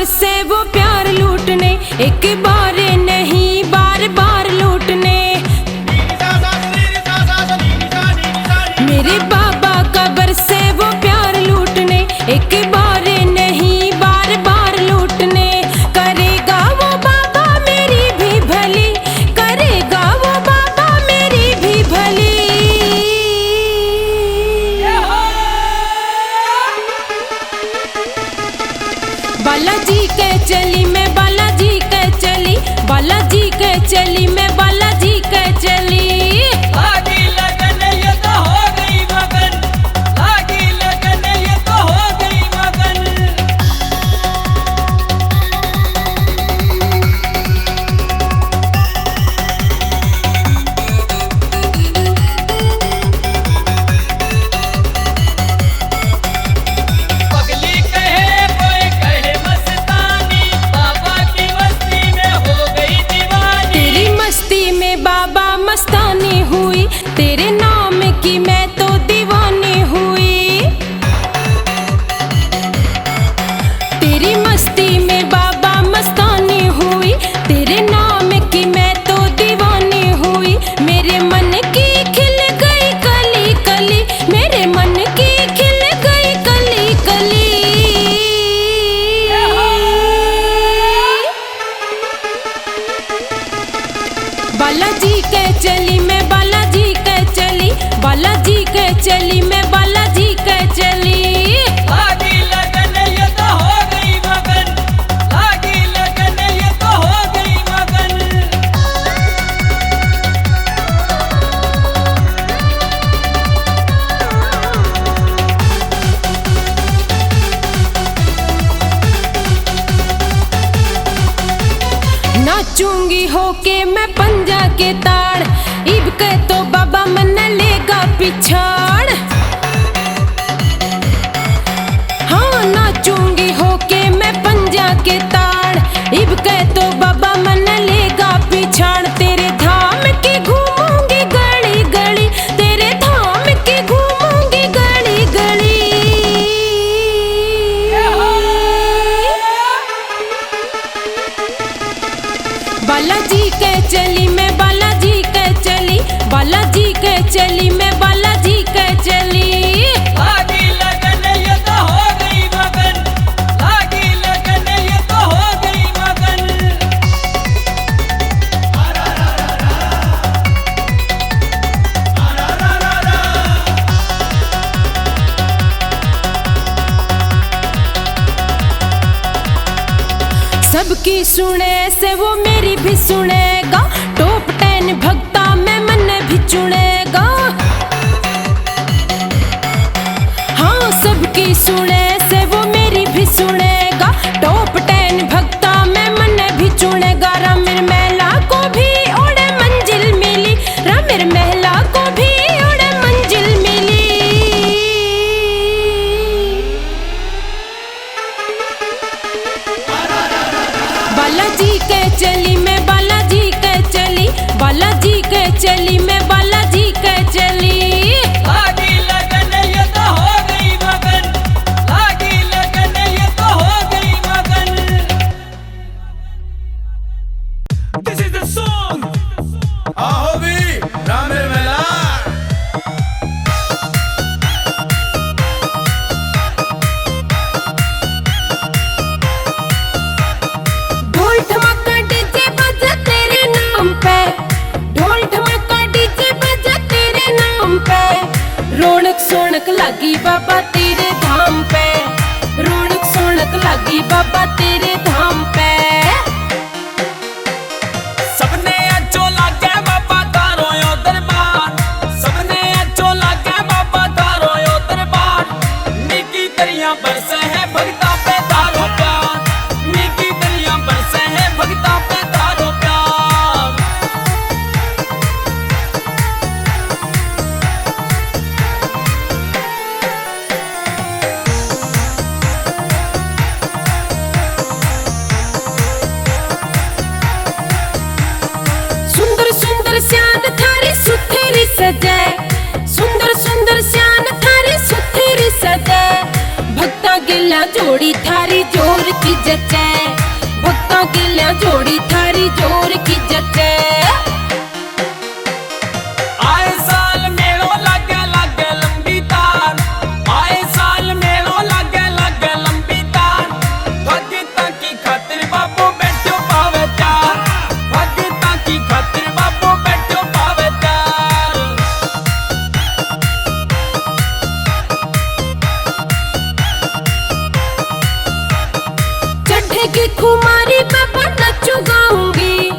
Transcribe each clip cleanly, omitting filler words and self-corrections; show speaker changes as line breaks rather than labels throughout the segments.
बरसे वो प्यार लूटने, एक बार नहीं बार बार लूटने। मेरे बाबा का बरसे वो प्यार लूटने, एक बार नहीं बार बार लूटने। करेगा वो बाबा मेरी भी भली, करेगा वो बाबा मेरी भी भली। बालाजी के चली मैं बालाजी के चली, बालाजी के चली मैं बालाजी के चली।
लागी लगन ये तो हो गई मगन, लागी लगन ये तो हो गई मगन। पगली कहे कोई कहे मस्तानी, बाबा की मस्ती में हो गई दीवानी।
तेरी मस्ती में बाबा मस्तानी हुई, तेरे नाम की मैं तो दीवानी हुई। तेरी मस्ती में बाबा मस्तानी हुई, तेरे नाम की मैं तो दीवानी हुई। मेरे मन की खिल गई कली कली, मेरे मन की खिल गई कली कली। बालाजी के चली मैं बालाजी के चली, बालाजी के चली मैं बालाजी के चली।
लागी लगन ये तो हो गई मगन, लागी लगन ये तो हो गई मगन।
नाचूंगी होके मैं पंजा के ताड़, इब के तो बाबा मन लेगा पिछाड़। हाँ नाचूंगी होके मैं पंजा के ताड़, इब के तो बाबा मन लेगा पिछाड़। तेरे धाम की घूमूंगी गली गली, तेरे धाम की घूमूंगी गली गली। बालाजी के चली मैं बालाजी के चली, बालाजी के चली मैं बालाजी के चली।
लागी लगन ये तो हो गई मगन, लागी लगन ये तो हो गई मगन।
सबकी सुने से वो मेरी भी सुनेगा, टॉप 10 भक्ता में मन भी चुनेगा। हाँ सबकी सुने से वो मेरी भी सुनेगा, टॉप 10 भक्ता में मन भी चुनेगा। रामेर महिला को भी ओढ़े मंजिल मिली, रामेर महिला को भी ओढ़े मंजिल मिली। बालाजी के चली मैं बालाजी के चली, बालाजी के चली मैं बालाजी के चली।
लागी लगन ये तो हो गई मगन, लागी लगन ये तो हो गई मगन। This is the song.
आहो भी रामेर मेला।
ढोल धमाका डीजे बजा तेरे नाम पे, ढोल धमाका डीजे बजा तेरे नाम पे। रौनक सोनक लगी बाबा तेरे धाम पे, रौनक सोनक लगी बाबा तेरे धाम पे।
सबने अच्छो लागे बाबा तारो यो दरबार, सबने अच्छो लागे बाबा तारो यो दरबार। निकी दरिया बरसे है भगता पे तारो प्यार, निकी दरिया बरसे है भगता पे तारो प्यार।
सुंदर सुंदर श्यान थारी सुथेरी सजे, सुंदर सुंदर श्यान थारी सुथेरी सजे। भक्ता गिला जोड़ी थारी जोर की जचे, भक्तों की लिया जोड़ी थारी जोर की जचे।
आए साल मेलो लगे लगे लंबी तार, आए साल मेलो लगे लगे लंबी तार। भगता की खातिर बाबू बैठो पावे चार, भगता की खातिर बाबू बैठो पावे चार।
चढ़ेगी खुमारी बाबा नचू गाऊंगी,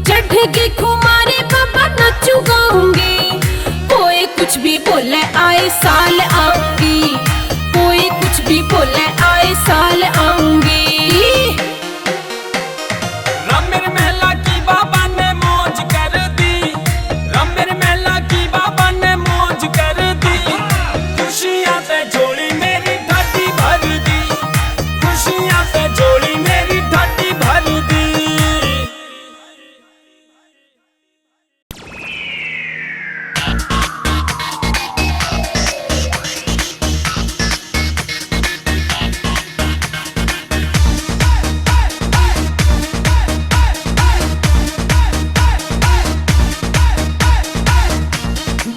चढ़ेगी खुमारी बाबा नचू गाऊंगी। कोई कुछ भी बोले आए साल आऊंगी, कोई कुछ भी बोले आए साल आऊंगी।
रामेर महला की बाबा ने मौज कर दी, रामेर महला की बाबा ने मौज कर दी। खुशियां पे झोली मेरी ठाटी भर दी, खुशियां पे झोली मेरी ठाटी भर दी।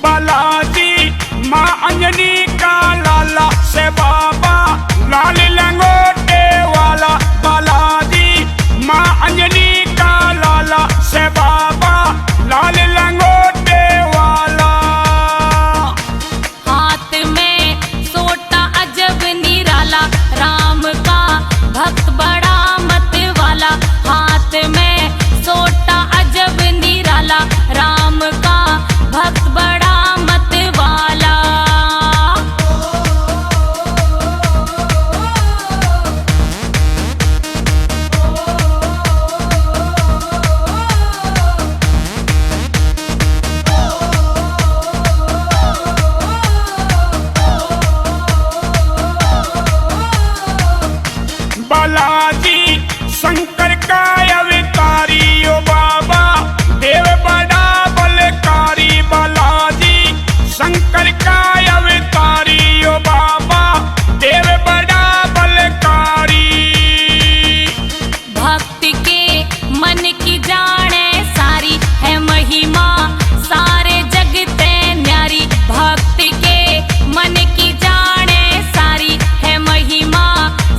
बालाजी माँ अंजनी का लाला से बाबा लाल लंगोटे वाला। बालाजी माँ अंजनी का लाला से बाबा लाल लंगोटे वाला।
हाथ में सोटा अजब निराला, राम का भक्त बड़ा मत वाला। हाथ में सोटा अजब निराला, राम का भक्त बड़ा मत वाला।
बालाजी शंकर का अवतारी ओ बाबा देव बड़ा बलकारी। बालाजी शंकर का अवतारी ओ बाबा देव बड़ा बलकारी।
भक्त के मन की जाने सारी है महिमा, सारे जगते न्यारी। भक्त के मन की जाने सारी है महिमा,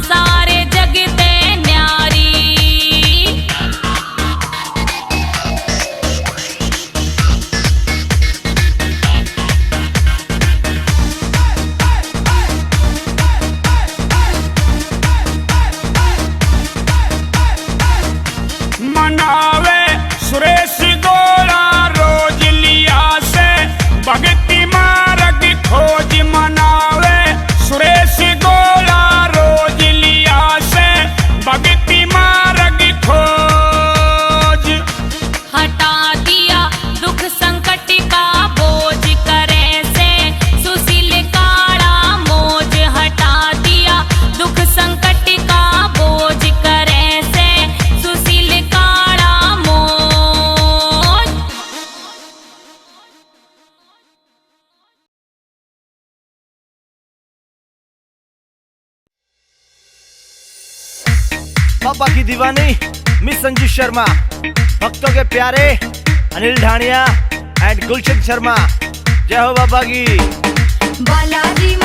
सारे जगते न्यारी।
मनावे सुरेश गोला रोज लिया से भक्ति मार्ग खोज। मनावे सुरेश गोला रोज लिया से भक्ति मार्ग खोज।
हटा दिया दुख संकट का बोझ, करे से सुशील काड़ा मोज। हटा दिया दुख संकट का बोझ, करे से सुशील काड़ा मोज।
बाबा की दीवानी मिस संजू शर्मा, भक्तों के प्यारे अनिल ढाणिया एंड गुलशन शर्मा। जय हो बाबा की।
बालाजी